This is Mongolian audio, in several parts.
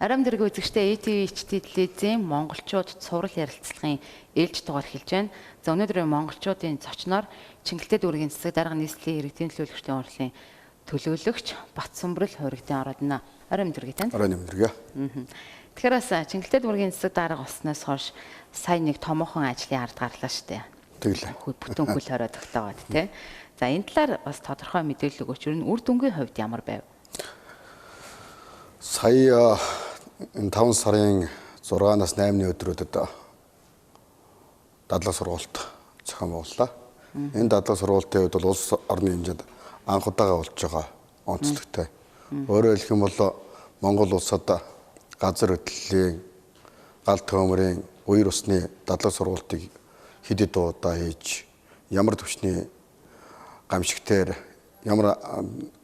Арам дэрэг үзэгчтэй ATV HD телевизийн монголчууд цуврал ярилцлагын ээлж дугаар эхэлж байна. За өнөөдөр монголчуудын зочноор Чингэлтэй дүүргийн засаг дарга нийслэлийн иргэдийн төлөөлөгчдийн хурлын төлөөлөгч Батсүмбэрл хоригдын ородно. Арам дэрэг тань. Арам дэрэг. Тэгэхээр бас Чингэлтэй дүүргийн засаг дарга болсноос хойш сайн нэг томоохон ажлын ард гарлаа штэ. Тэглээ. Бүтэн хөл хорой тогтоогоод тий. За энэ талаар бас тодорхой мэдээлэл өгөөч. Ер нь үр дүнгийн хувьд ямар байв? Сая энэ 5 сарын 6-наас 8-ны өдрүүдэд дадлаг сургалт зохион байгууллаа. Энэ дадлаг сургалтын үед бол улс орны хэмжээнд анх удаага болж байгаа онцлогтой. Өөрөөр хэлэх юм бол Монгол улсад газар хөдлөлийн, гал төмөрийн, үер усны дадлаг сургалтыг хэд хэдэн удаа хийж ямар төвчний гамшигтэр ямар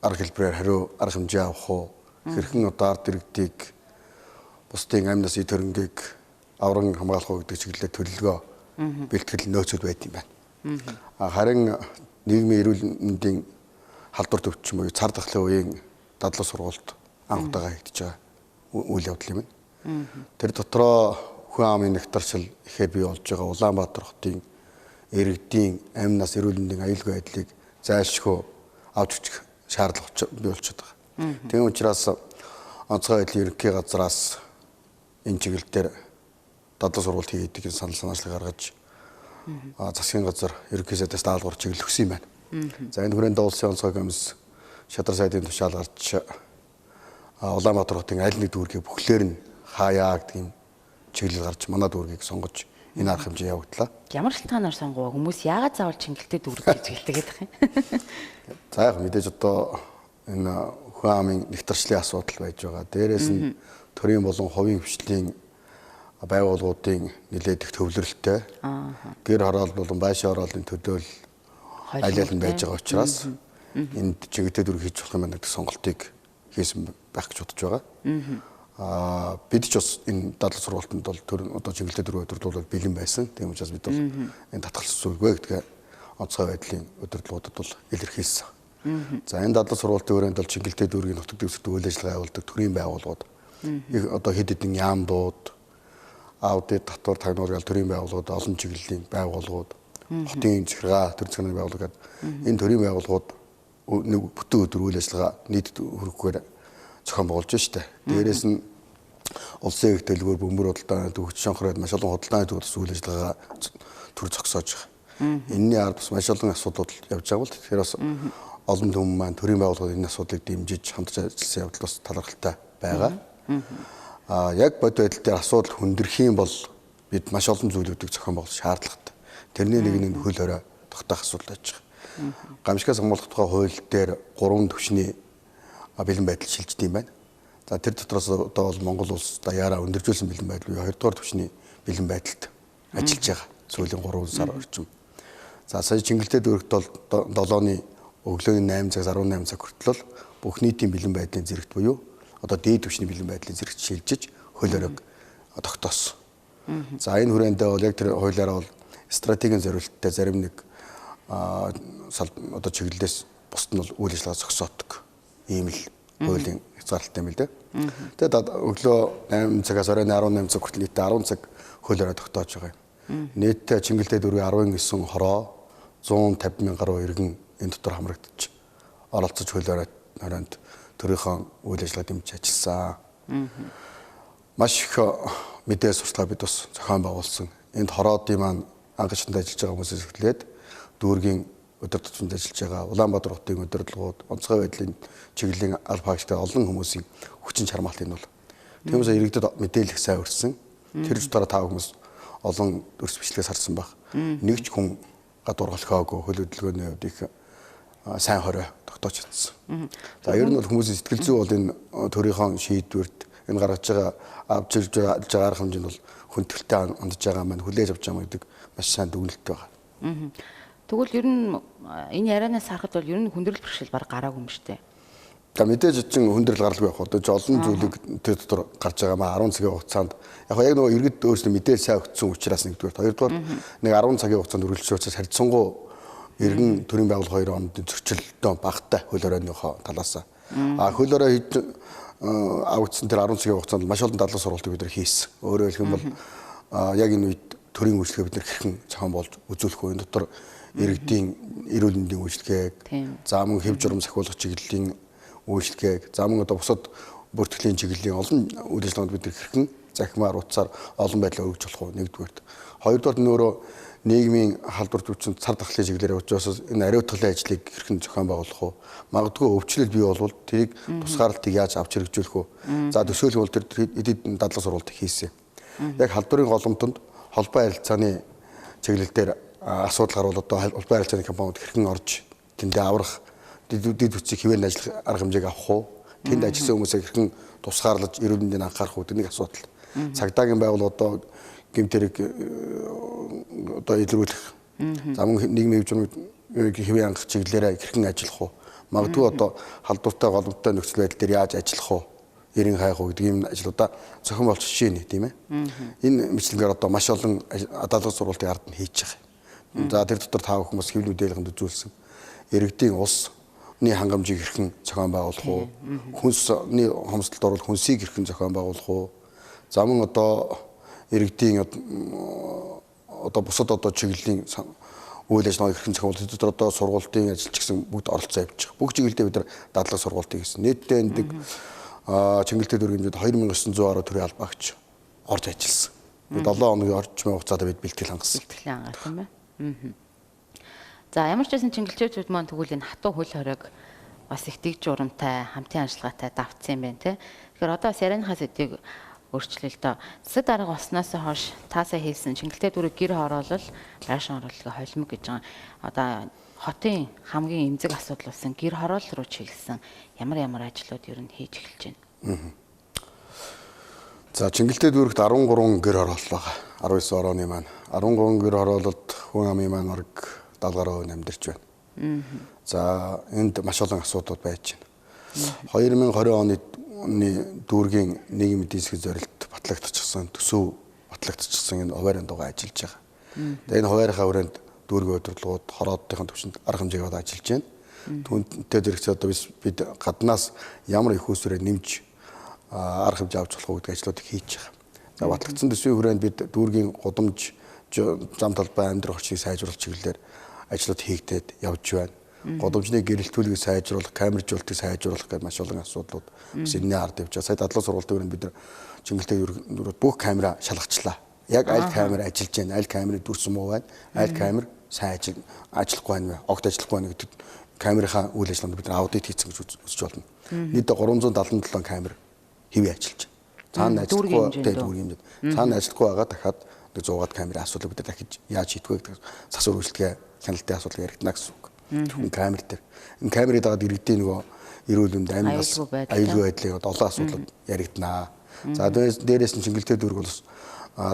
арга хэлбэрээр хариу арга хэмжээ авах уу, хэрхэн удаа ард иргэдийг бусдын амь насны төрөнгийг авран хамгаалах уу гэдэг чиглэлээр төлөвлөгөө бэлтгэл нөөцүүд байт юм байна. Харин нийгмийн эрүүл мэндийн халдвар төвчин буюу цар тахлын үеийн дадлаг сургалт анх удаага хийгдэж байгаа үйл явдал юм. Тэр дотроо хүн амын нэгтаршил ихээр бий болж байгаа Улаанбаатар хотын иргэдийн амь нас эрүүл мэндийн аюулгүй байдлыг зайлшгүй авч үзэх шаардлага бий болчиход байгаа. Тийм учраас онцгой байдлын ерөнхий газраас энэ чиглэл дээр дадлаг сургалт хийдэг санал санаачлал гаргаж засгийн газар ерөнхий сайдаас даалгавар чиглэл өгсөн юм байна. За энэ хүрээнд улсын онцгой комисс шадар сайдын тушаал гарч Улаанбаатар хотын аль нэг дүүргийг бүхлээр нь хаяа гэдэг юм чиглэл гарч манай дүүргийг сонгож энэ арга хэмжээ явагдлаа. Ямар шалтгаанаар сонгов? Хүмүүс яагаад заавал Чингэлтэй дүүрэг гэж хэлдэг юм? За яг мэдээж одоо энэ хүн амын нэгтарчлын асуудал байж байгаа. Дээрээс нь төрийн болон хувийн хвшлийн байгууллагуудын нэлээд их төвлөрөлттэй. Гэр хороолол болон байшин хорооллын төдөөл аль аль нь байж байгаа учраас энд Чингэлтэй дүүрэг хийж болох юм байна гэдэг сонголтыг хийсэн байх гэж бодож байгаа. Бид ч бас энэ дадлаг сургалтанд бол одоо Чингэлтэй дүүрэг өдөрлөг бэлэн байсан. Тийм учраас бид бол энэ татгалзах зүйлгүй гэдгээ онцгой байдлын өдөрлгуудад бол илэрхийлсэн. За энэ дадлаг сургалтын өрөөнд бол Чингэлтэй дүүргийн нутаг дэвсгэрт үйл ажиллагаа явуулдаг төрийн байгууллагууд одоо хэд хэдэн яамдууд, аудит, татвар тагнуурал төрийн байгууллагууд, олон чиглэлийн байгууллагууд, хотын захиргаа, төр захиргааны байгууллагууд энэ төрийн байгууллагууд нэг бүтэн өдөр үйл ажиллагаа нийтэд хөрөхгүйгээр зохион байгуулж штэ. Дээрээс нь улсын их төлөвөөр бөмбөр худалдааны төвч шонхроод маш олон худалдааны төвс үйл ажиллагаа төр зогсоож байгаа. Энэний ард бас маш олон асуудал явж байгаа бол тэгэхээр бас олон түмэн маань төрийн байгууллагууд энэ асуудлыг дэмжиж хамтарч ажилласан явдал бас талархалтай байгаа. Яг бод байдал дээр асуудал хүндрэх юм бол бид маш олон зүйлүүдийг зохион байгуулах шаардлагатай. Тэрний нэг нь хөл хорой тогтоох асуудал байж байгаа. Гамшигаас хамгаалах тухай хууль дээр 3 төвчний бэлэн байдал шилждэг юм байна. За тэр дотроос одоо бол Монгол улс даяараа өндөржүүлсэн бэлэн байдал буюу 2 дугаар төвчний бэлэн байдалд ажиллаж байгаа. Сүүлийн 3 сар орчим. За сая Чингэлтэй дүүрэгт бол 7-ны өглөөний 8 цагаас 18 цаг хүртэл бүх нийтийн бэлэн байдлын зэрэгт буюу одоо дээд түвшний бэлэн байдлын зэрэгт шилжиж хууль хориг тогтоосон. За энэ хүрээндээ бол яг тэр хуулиараа бол стратегийн зорилттой зарим нэг одоо чиглэлээс бусд нь бол үйл ажиллагаа зогсоодог. Ийм л хуулийн хязгаарлалтай юм л дээ. Тэгээд өглөө 8 цагаас оройн 18 цаг хүртэл нийтдээ 10 цаг хууль хорой тогтоож байгаа юм. Нийтдээ Чингэлтэй дүүргийн 19 хороо 150 мянган гаруй иргэн энэ дотор хамрагдчих. Оролцож хууль хоройнд төрийнхөө үйл ажиллагаа дэмжиж ажилласан. Маш их мэдээ сурталчилгаа бид бас зохион байгуулсан. Энд хороодын маань ангачтанд ажиллаж байгаа хүмүүсээс эхлээд дүүргийн өдөр тутамд ажиллаж байгаа Улаанбаатар хотын удирдлагууд, онцгой байдлын чиглэлийн алба хаагчтай олон хүмүүсийн хүчин чармаалт энэ бол. Тиймээс иргэдэд мэдээлэл сайн өрсөн. Тэр дотор та хүмүүс олон өрс бичлэгээс харсан баг. Нэг ч хүн гадуур голхоогүй хөл хөдөлгөөний хувьд их сайн хорой тогтоож чадсан. За ер нь бол хүмүүсийн сэтгэл зүй бол энэ төрийнхөө шийдвэрт энэ гаргаж байгаа авч ирж байгаа арга хэмжээнд бол хүндэлтэй ондж байгаа маань хүлээж авч байгаа гэдэг маш сайн дүгнэлт байгаа. Тэгвэл ер нь энэ ярианаас харахад бол ер нь хүндрэл бэрхшээл баг гараагүй юм шүү дээ. За мэдээж чинь хүндрэл гаралгүй явах одоо олон зүйлийг тэр дотор гарч байгаа маа 10 цагийн хугацаанд яг нөгөө иргэд өөрсдөө мэдээлэл сайн өгсөн учраас нэгдүгээр хоёрдугаар нэг 10 цагийн хугацаанд үргэлжлүүлж учраас харьцангуй иргэн төрийн байгууллага 2 онд зөрчилдөө багтай хууль хоройныхоо талаас хууль хорой авагдсан тэр 10 цагийн хугацаанд маш олон дадлаг сургалтыг бид нар хийсэн. Өөрөөр хэлэх юм бол яг энэ үед төрийн үйлчлэгээ бид нар хэрхэн зохион болж үзүүлэх вэ? Энэ дотор иргэдийн эрүүл мэндийн үйлчлэгээг, за мөн хэв журам сахиулах чиглэлийн үйлчлэгээг, за мөн одоо бусад бүртгэлийн чиглэлийн олон үйл ажиллагаанд бид нар хэрхэн захимаар утсаар олон байдлаар өргөж болох вэ? Нэгдүгээрт. Хоёрдугаар нь өөрөө нийгмийн халдвар төвчөнд цар тахлын чиглэлээр учраас энэ ариутгалын ажлыг хэрхэн зохион байгуулах вэ? Магадгүй өвчлөл бий болвол тэрийг тусгаарлалтыг яаж авч хэрэгжүүлэх вэ? За төсөөлөх бол тэр эдийн дадлаг сургалтыг хийсэн. Яг халдварын голомтонд холбоо харилцааны чиглэлээр асуудал гарвал одоо холбоо харилцааны компаниуд хэрхэн орж тэндээ аврах дэд бүтцийг хэвээр ажиллах арга хэмжээг авах уу? Тэнд ажилласан хүмүүсээ хэрхэн тусгаарлаж эрүүл мэндэд анхаарах уу? Тэнийг асуудал. Цагдаагийн байгуул одоо гэмтэрэг одоо илрүүлэх. За мөн нийгмийн хэмжээнд хэвээр хангах чиглэлээр хэрхэн ажиллах уу? Магадгүй одоо халдвартай голомттой нөхцөл байдал дээр яаж ажиллах уу? Эрен хайх уу гэдэг ийм ажлуудаа зохион болж шийнэ тийм ээ. Энэ мэтлэнгээр одоо маш олон дадлаг сургалтын ард нь хийж байгаа. За тэр дотор тав хүмүүс хэвлэл мэдээлэлд үзүүлсэн. Иргэдийн усны хангамжийг хэрхэн зохион байгуулах уу? Хүнсний хомсдолд орвол хүнсийг хэрхэн зохион байгуулах уу? За мөн одоо иргэдийн одоо бусад одоо чиглэлийн үйл ажиллагааг хэрхэн зохион байгуулах тэр одоо сургалтын ажил ч гэсэн бүгд оролцоо явж байгаа. Бүх чиглэлдээ бид нар дадлаг сургалтыг хийсэн. Нийтдээ энэ Чингэлтэй дүргийн хэмжээнд 2900 гаруй төрлийн албаагч орж ажилласан. 7 хоногийн орчмын хугацаанд бид бэлтгэл хангасан. Бэлтгэл хангаа тийм ээ. За ямар ч байсан чингэлчүүд маань тэгвэл энэ хатуу хөл хориг бас их дэг журамтай, хамтын ажиллагаатай давтсан юм байна те. Тэгэхээр одоо бас ярианыхаа сэдвийг өөрчлөлөө л доо. Засаг дарга болсноос хойш таасаа хийсэн чингэлтэй дүрэг гэр хороолол, байшин оруулалтыг холимог гэж байгаа. Одоо хотын хамгийн эмзэг асуудал болсон гэр хороол руу чиглэсэн ямар ажлууд ер нь хийж эхэлж байна. За Чингэлтэй дүүрэгт 13 гэр хороол байгаа. 19 орооны маань 13 гэр хороололд хүн амын маань орг 70 гаруй амьдарч байна. За энд маш олон асуудал байж байна. 2020 оны дүүргийн нийгмийн эдийн засгийн зорилт батлагдчихсан, төсөв батлагдчихсан энэ хуваарийн дугаа ажиллаж байгаа. Тэгээ энэ хуваарийнхаа хүрээнд дүүргийн удирдлагууд хороодтын төвшөнд арга хэмжээг одоо ажиллаж байна. Түүнтэй зэрэгцээ одоо бид гаднаас ямар их усүрээ нэмж арга хэмжээ авч болох уу гэдэг ажлуудыг хийж байгаа. За батлагдсан төсвийн хүрээнд бид дүүргийн гудамж зам талбай амьдрах орчныг сайжруулах чиглэлээр ажлууд хийгдээд явж байна. Гудамжны гэрэлтүүлгийг сайжруулах, камержуулалтыг сайжруулах гэдэг маш олон асуудлууд бас энэний ард явж байгаа. Сая дадлаг сургалтын хүрээнд бид нар Чингэлтэй дүүрэг бүх камера шалгачлаа. Яг аль камер ажиллаж байна, аль камерын дүрс муу байна, аль камер сайн ажиллахгүй байна, огт ажиллахгүй байна гэдэг камерынхаа үйл ажиллагаанд бид аудит хийсэн гэж үзэж болно. Нийтдээ 377 камер хэвээ ажиллаж байна. Цаана ажиллахгүй дүүргийн хэмжээнд. Цаана ажиллахгүй байгаа дахиад 100-аад камерын асуудлыг бид дахиж яаж шийдэх вэ гэдэг сас үргэлжлэгээ хяналтын асуудал яригдана гэсэн үг. Зөвхөн камер дээр. Энэ камерыг дагаад иргэдийн нөгөө эрүүл мэнд амьд аюулгүй байдлыг олон асуудлууд яригдана. За дээрээс нь Чингэлтэй дүүрэг бол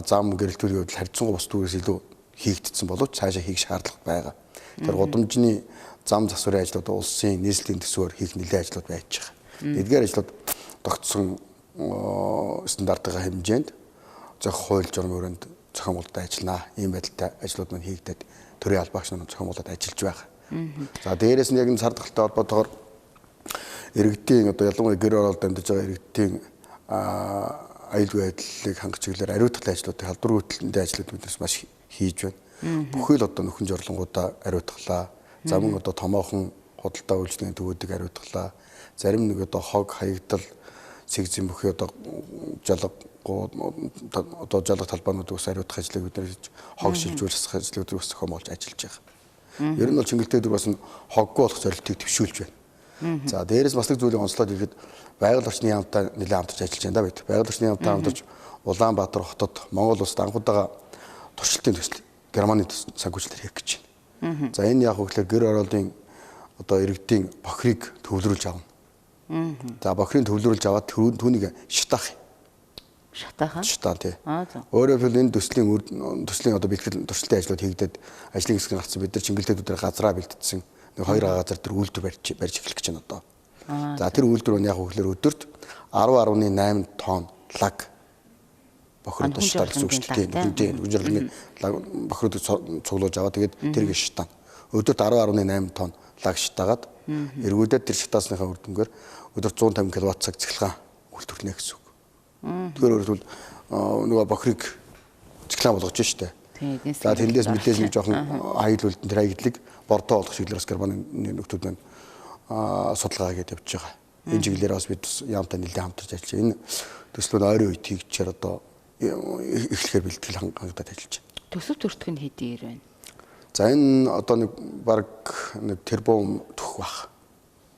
зам гэрэлтүүлгийн хувьд харьцангуй бус дүүрээс илүү хийгдсэн боловч цаашаа хийх шаардлага байгаа. Тэр гудамжны зам засварын ажлууд улсын нийслэлийн төсвөөр хийх нэлээд ажлууд байж байгаа. Эдгээр ажлууд тогтсон стандартын хэмжээнд зохих хууль журмын хүрээнд зохион байгуулалт ажиллана. Ийм байдалтай ажлууд маань хийгдээд төрийн албаагч нар зохион байгуулалт ажиллаж байгаа. За дээрээс нь яг энэ сардгалтай холбоотойгоор иргэдийн одоо ялангуяа гэр оролт амьдарч байгаа иргэдийн аюулгүй байдлыг хангах чиглэлээр ариутгалын ажлуудыг халдвар хөтлөлтөнд ажлууд биднес маш хийж байна. Бүхэл одоо нөхөн жорлонгуудаа ариутгалаа. За мөн одоо томоохон худалдаа үйлчлэгийн төвүүдийг ариутгалаа. Зарим нэг одоо хог хаягдал сэгзэн бүхий одоо жалга талбаанууд ус ариутгах ажлыг бид нэр хог шилжүүлэх ажлуудыг ус зохион болж ажиллаж байгаа. Ер нь бол Чингэлтэй дүүрэг бас хоггүй болох зорилтыг төвшүүлж байна. За дээрээс бас нэг зүйлийг онцлоод ирэхэд байгаль орчны яамтай нэлээд хамтарч ажиллаж байна да бид. Байгаль орчны яамтай хамтарч Улаанбаатар хотод Монгол улсад анхудаага туршилтын төсөл Германы санхүүжилтээр хийх гэж байна. За энэ яг хөглөө гэр ороолын одоо иргэдийн бохирыг төвлөрүүлж авна. За бохирыг төвлөрүүлж аваад түүнийг шатаах. Шатаах. Шатаа тий. Өөрөөр хэлбэл энэ төслийн одоо бэлтгэл туршилтын ажлууд хийгдээд ажлын хэсэг нь гарсан бид нар Чингэлтэй дүүрэг газраа бэлтгэсэн. Хоёр газар дээр үйлдвэр барьж эхлэх гэж байна одоо. За тэр үйлдвэр нь яг хөглөр өдөрт 10.8 тонн лаг бохирд тушаал гэсэн үг шүү дээ. Тийм. Үжирлэгийн бохирд цуглуулж аваад тэгээд тэргээ шатаа. Өдөрт 10.8 тонн лаг шатаагаад эргүүлээд тэр шатаасныхаа үр дүнгээр өдөрт 150 кВт цаг цахилгаан хүртнэ гэсэн үг. Тэгэхээр өөрөлдвөл нөгөө бохирыг циклон болгож штэ. За тэндээс мэдээж нэг жоохон аял үлдэн тэр аядлыг бордоо болгох чиглэлээс Германы нөхдүүд маань судалгаа хийгээд явж байгаа. Энэ чиглэлээр бас бид яамтай нэлээд хамтарч ажиллаж байна. Энэ төслүүд ойрын үед хийгчээр одоо эхлэхээр бэлтгэл хангагдаад ажиллаж байна. Төсөв төртг нь хэдий ир байна? За энэ одоо нэг баг нэг тэрбум төх бах.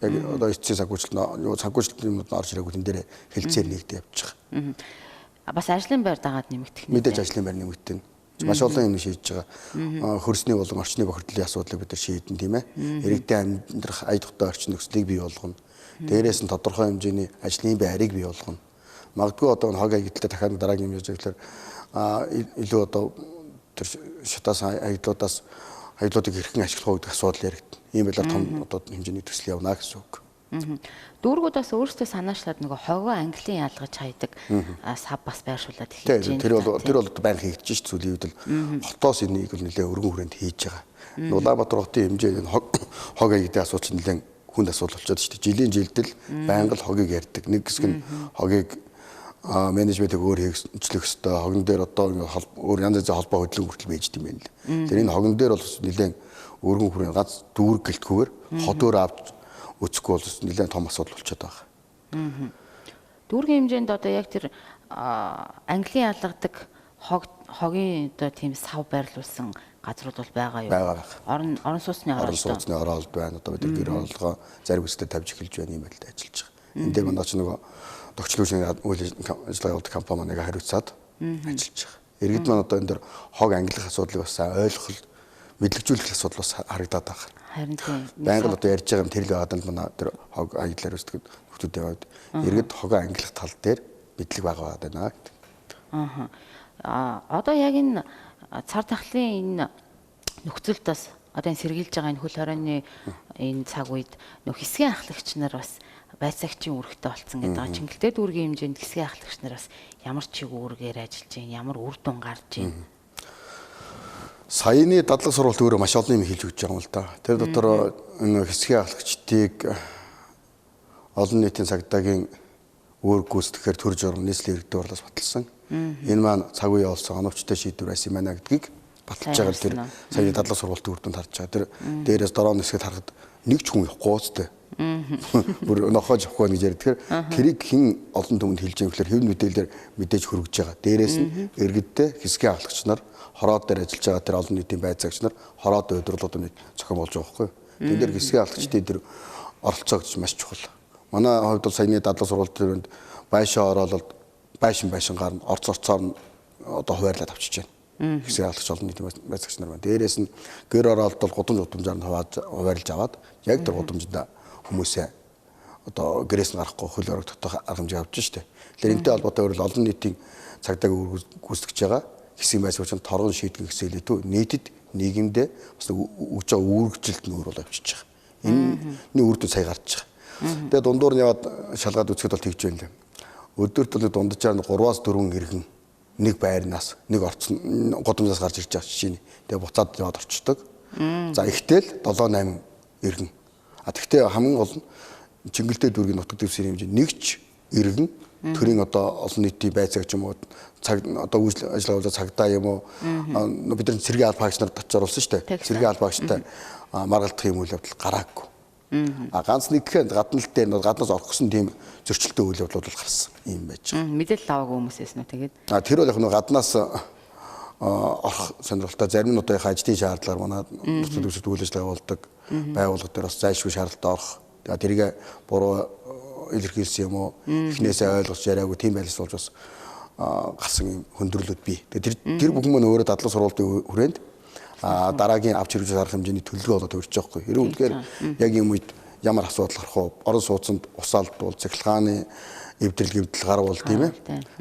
Яг одоо эцсийн санхүүжилтийн юмнууд орж ирээгүй энэ дээр хэлцээр нэгдэж явж байгаа. Бас ажлын байр дагаад нэмэгдэх нь. Мэдээж ажлын байр нэмэгдэн. Маш олон юм шийдэж байгаа. Хөрсний болон орчны бохирдлын асуудлыг бид нар шийдэн тийм ээ. Иргэдийн амьдрах ая тухтай орчин нөхцөлийг бий болгоно. Дээрээс нь тодорхой хэмжээний ажлын байрыг бий болгоно. Магадгүй одоо хог аягдaltaй дахиад дараагийн юм яаж гэвэл илүү одоо тэр шатаас аядлуудыг хэрхэн ашиглах гэдэг асуудал яригдана. Ийм байлаар том одоо хэмжээний төсөл явна гэсэн үг. Дүүргүүд бас өөрсдөө санаачлаад нөгөө хогоо английн ялгаж хайдаг сав бас байршуулад хийж байна. Тэр бол баян хийгдэж шүү дээ. Сүүлийн үед л хотоос энийг бол нэлээ өргөн хүрээнд хийж байгаа. Улаанбаатар хотын хэмжээ хог аягдын асуудал нэлээ хүнд асуудал болчиход шүү дээ. Жилийн жилдэл байнга л хогийг ярьдаг. Нэг хэсэг нь хогийг менежментийг өөр хийгчлэх хэвээр хогон дээр одоо өөр янз янзын холбоо хөдлөн хүртэл байж дим байна л. Тэр энэ хогон дээр бол нэлээ өргөн хүрээнд гац дүүрэг гэлтгүүгээр хотоор авч өцөхгүй бол нэлээд том асуудал болчиход байгаа. Дүүргийн хэмжээнд одоо яг тэр английн ялгадаг хогийн одоо тийм сав байрлуулсан газрууд бол байгаа юу? Байгаа. Орон сууцны оролт. Орон сууцны оролт байна. Одоо бид гэр орлогоо зарим хэсгээр тавьж эхэлж байна юм байл ажиллаж байгаа. Энд дээр манай ч нөгөө төгчлөөсний үйл ажиллагаа явуулдаг компани манайга хариуцаад ажиллаж байгаа. Иргэд маань одоо энэ дээр хог ангилах асуудлыг бас ойлгох, мэдлэгжүүлэх асуудал бас харагдаад байгаа. Харин тийм. Байнга л одоо ярьж байгаа юм тэр л байгаа л манай тэр хог аяглаар үүсдэг хүмүүсүүд яваад иргэд хогоо ангилах тал дээр мэдлэг байгаа байна гэдэг. Одоо яг энэ цар тахлын энэ нөхцөлд бас одоо энэ сэргийлж байгаа энэ хөл хорионы энэ цаг үед нөх хэсгийн ахлагч нар бас байцаагчийн үүрэгтэй болцсон гэдэг байгаа. Чингэлтэй дүүргийн хэмжээнд хэсгийн ахлагч нар бас ямар чиг үүргээр ажиллаж байна, ямар үр дүн гарч байна. Саяны дадлаг сургалт өөрөө маш олон юм хийж өгч байгаа юм л да. Тэр дотор энэ хэсгийн ахлагчдыг олон нийтийн цагдаагийн үүрэг гүйцэтгэхээр төр журам нийслэлийн иргэдэд орлоос баталсан. Энэ маань цаг үе олсон оновчтой шийдвэр байсан юм байна гэдгийг баталж байгаа л тэр саяны дадлаг сургалтын үр дүнд харж байгаа. Тэр дээрээс дороо нисгэд харахад нэг ч хүн явахгүй өстэй. Бүр нохож явахгүй гэж ярьдаг. Тэрийг хэн олон түмэнд хэлж байгаа гэхээр хэв мэдээлэлээр мэдээж хөргөж байгаа. Дээрээс нь иргэдтэй хэсгийн ахлагч нар хороод дээр ажиллаж байгаа тэр олон нийтийн байцаагч нар хороод удирдлагуудыг зохион болж байгаа байхгүй. Тэн дээр хэсгийн ахлагчдын тэр оролцоо гэж маш чухал. Манай хувьд бол саяны дадлаг сургалтын байшаа оролт байшингаар нь орцоор нь одоо хуваарлаад авчиж байна. Хэсгийн ахлагч олон нийтийн байцаагч нар байна. Дээрээс нь гэр оролт бол гудамжаар нь хуваарлж аваад яг тэр гудамжинд хүмүүсээ одоо гэрээс нь гарахгүй хөл орог дотоо арга хэмжээ авч штэ. Тэгэхээр энэтэй холбоотой өөрөөр олон нийтийн цагдааг гүйцэтгэж байгаа хэсгийн байцаагч торгон шийдэх гэсэн хэлээ нийтэд нийгэмдээ бас өгж байгаа үүрэгжилт нь өөр бол авчиж байгаа. Энэ үр дүн сая гарч байгаа. Тэгээ дундуур нь яваад шалгаад үзэхэд бол тэгж байна лээ. Өдөрт бол дунджаар 3-аас 4 иргэн нэг байрнаас нэг орцсон годамжаас гарч ирж байгаа жишээ нь. Тэгээ буцаад яваад орчдөг. За ихтэл 7-8 иргэн. Тэгтээ хамгийн гол нь Чингэлтэй дүүргийн нутаг дэвсгэрийн хэмжээ нэгч иргэн төрийн одоо олон нийтийн байцаагч юм уу цаг одоо үйлчлэл ажиллагаа цагдаа юм уу бид нар цэргийн албаагч нар татж оруулсан шүү дээ. Цэргийн албаагчтай маргалдах юм үйл явдал гараагүй. Ганц нэг гэхэд гаднаас орохсон тийм зөрчилтэй үйл явдлууд бол гарсан юм байж байгаа. Мэдээлэл аваагүй хүмүүсээс нөө тэгээд. Тэр бол яг нэг гаднаас орох сонирхолтой зарим нь одоо их ажлын шаардлагаар манай нөхцөл үүсэлт үйл ажиллагаа явуулдаг байгууллага дээр бас зайлшгүй шаардлагатай орох. Тэрийг буруу илэрхийлсэн юм уу эхнээсээ ойлгож яриаггүй тийм байлс болж бас гарсан юм хөндрөлүүд бий. Тэр бүхэн мөн өөрөө дадлаг сургалтын хүрээнд дараагийн авч хэрэгжүүлж харах хэмжээний төлөвлөгөө болоод өрч байгаа хгүй. Хэрвээ үнэхээр яг юм үед ямар асуудал гарах вэ? Орон сууцнд усаалдвал цахилгааны эвдрэл гэмтэл гарвал тийм ээ.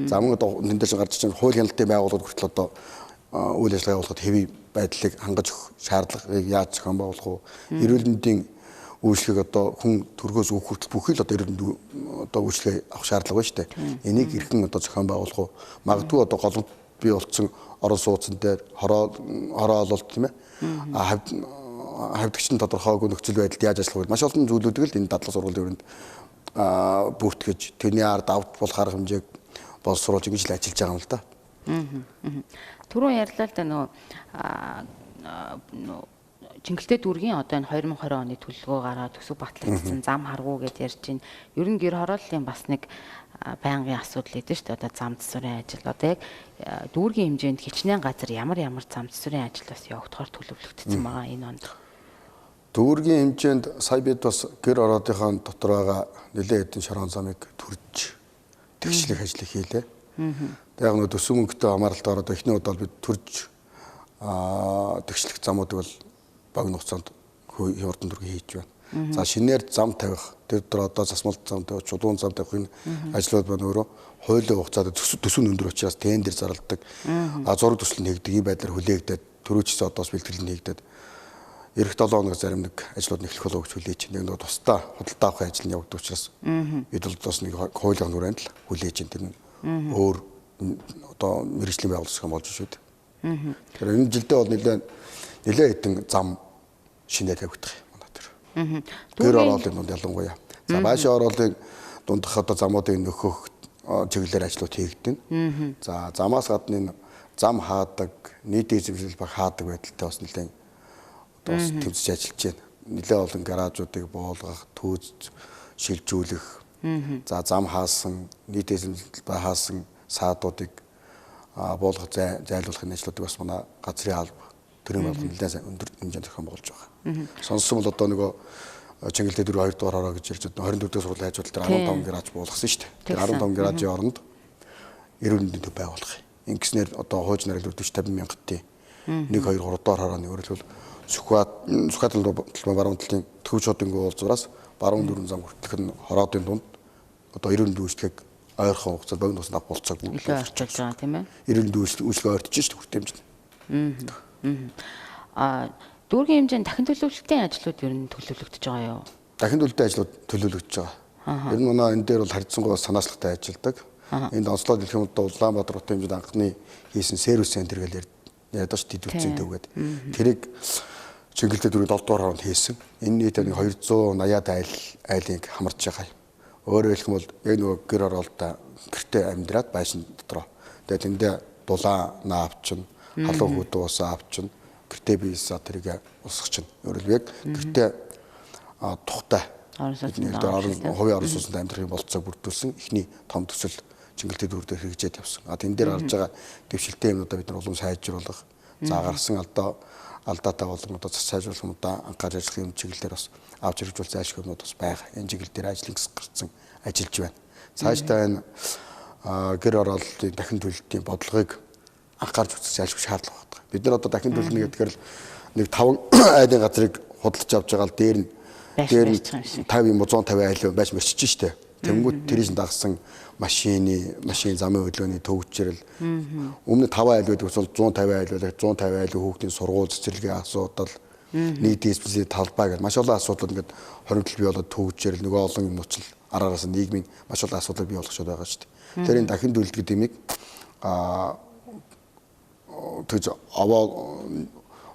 За мөн одоо энэ дээр гарч ирсэн хууль хяналтын байгууллагууд хүртэл одоо үйл ажиллагаа явуулахад хэвийн байдлыг хангаж өгөх шаардлагыг яаж зохион байгуулах вэ? Эрүүл мэндийн үйлчлэгийг одоо хүн төргөөс өгөх хүртэл бүхий л одоо эрүүл мэндийн одоо үйлчлэгээ авах шаардлага байна шүү дээ. Энийг хэрхэн одоо зохион байгуулах вэ? Магадгүй одоо голомт бий болсон орон сууцн дээр хороололт тийм ээ. Хавьдагчдын тодорхойгүй нөхцөл байдалд яаж ажиллах вэ? Маш олон зүйлүүдийг л энэ дадлаг сургуулийн өрөөнд бүртгэж тэрний ард авт болох арга хэмжээг боловсруулж ингэж л ажиллаж байгаа юм л да. Түрүү ярьлаа л да Чингэлтэй дүүргийн одоо энэ 2020 оны төлөвлөгөө гараад төсөв батлагдсан зам харгуу гэж ярьж байна. Ер нь гэр хорооллын бас нэг байнгын асуудал идэв шүү дээ. Одоо зам засварын ажил одоо яг дүүргийн хэмжээнд хичнээн газар ямар зам засварын ажил бас явагдахаар төлөвлөгдсөн байгаа энэ онд. Дүүргийн хэмжээнд сая бид бас гэр ороодынхаа дотор байгаа нэлээд хэдэн шорон замыг төрж тэгшлэх ажлыг хийлээ. Яг нэг төсөв мөнгөтэй хамааралтай ороод эхний удаа бид төрж тэгшлэх замуудыг бол богино хугацаанд хурдан дүргийн хийж байна. За шинээр зам тавих, тэр дотор одоо засмалт зам тавих, чулуун зам тавих энэ ажлууд байна өөрөө хуулийн хугацаанд төсөв өндөр учраас тендер зарладаг. Зураг төсөл нэгдэг ийм байдлаар хүлээгдээд төрөөчсөн одоос бэлтгэл нэгдээд эх 7 хоног зарим нэг ажлууд эхлэх болов гэж хүлээж байна. Нэг тусдаа худалдаа авах ажил нь явагддаг учраас бид бол бас нэг хуулийн нүрэнд л хүлээж байна. Тэр нь өөр одоо мэргэжлийн байгууллага болж шүү дээ. Тэр энэ жилдээ бол нэлээд хэдэн зам шинээр тавигдах юм байна тэр. Гэр ороолын дунд ялангуяа. За байшин ороолын дундх одоо замуудыг нөхөх чиглэлээр ажлууд хийгдэн. За замаас гадна энэ зам хаадаг, нийтийн эзэмшил баг хаадаг байдалтай бас нэлээд одоо бас тэмцэж ажиллаж байна. Нэлээд олон гаражуудыг буулгах, төөж шилжүүлэх. За зам хаасан, нийтийн эзэмшил баг хаасан саадуудыг буулгах, зайлуулахын ажлуудыг бас манай газрын алба төрийн байгууллага нэлээд өндөр хэмжээнд зохион байгуулж байгаа. Сонссон бол одоо нөгөө Чингэлтэй дөрөв 2 дугаар ороо гэж ярьж байгаа 24 дэх сургуулийн хажууд дээр 15 гараж буулгасан шүү дээ. Тэр 15 гаражийн оронд эрүүл мэндийн төв байгуулах юм. Ингэснээр одоо хууч нарыг 40-50 мянгатын 1 2 3 дугаар хорооны өөрөлдвөл Сүхбаатар баруун талын төв шуудынгийн уулзуураас баруун дөрвөн зам хүртэлх нь хороодын дунд одоо эрүүл мэндийн үйлчлэгийг ойрхон хугацаанд богино хугацаанд болцоог бүгд болж байгаа тийм ээ. Эрүүл мэндийн үйлчлэгээ ойртож шүү дээ хүртээмжтэй. Дүүргийн хэмжээнд дахин төлөвлөлтийн ажлууд ер нь төлөвлөгдөж байгаа юу? Дахин төлөвлөлтийн ажлууд төлөвлөгдөж байгаа. Ер нь манай энэ дээр бол харьцангуй санаачлалтай ажилладаг. Энд онцлог дэлхийн улдаа Улаанбаатар хотын хэмжээнд анхны хийсэн сервис центр гэж яриад ш дидвэрцэн төвгээд тэрийг Чингэлтэй дөрөв 7 дугаар хоронд хийсэн. Энэ нийт 280-аад айлыг хамарч байгаа юм. Өөрөөр хэлэх юм бол яг нөгөө гэр ороолтой гэртээ амьдраад байшин дотроо. Тэгээд тэндээ дулаан наавчин, халуун хөдөө ус аавчин, гэртээ биесаа тэрийг усгач. Өөрөөр яг гэртээ тухтай хувийн орон сууцнд амьдрахын болцоог бүрдүүлсэн эхний том төсөл Чингэлтэй дөрөв дээр хэрэгжээд явсан. Тэн дээр гарч байгаа дэвшилтийн юмнуудаа бид нар улам сайжруулах, гарсан алдаатай болгон одоо зас сайжруулах юмудаа анхаарч ажиллах юм чиглэлээр бас авч хэрэгжүүл зайлшгүй юмнууд бас байгаа. Энэ чиглэл дээр ажлын гарсан ажиллаж байна. Цаашдаа энэ гэр орооллын дахин төлөлтийн бодлогыг анхаарч үзэх зайлшгүй шаардлага байна. Бид нар одоо дахин төлөвлөнө гэдгээр л нэг 5 айлын газрыг худалдаж авч байгаа л дээр нь 50 юм 150 айл байж мөрчиж штэ. Тэнгүүд тэрийг дагсан машин замын хөдөлгөөний төвчрэл өмнө 5 айл байдаг бол 150 айл байлаа 150 айлын хүүхдийн сургууль цэцэрлэгийн асуудал нийтийн эзэмшлийн талбай гэж маш олон асуудал ингээд хоригдл бий болоод төвчрэл нөгөө олон юм нууцл араараас нийгмийн маш олон асуудал бий болгож байгаа шүү дээ. Тэр энэ дахин төлөлт гэдэг имийг тэгж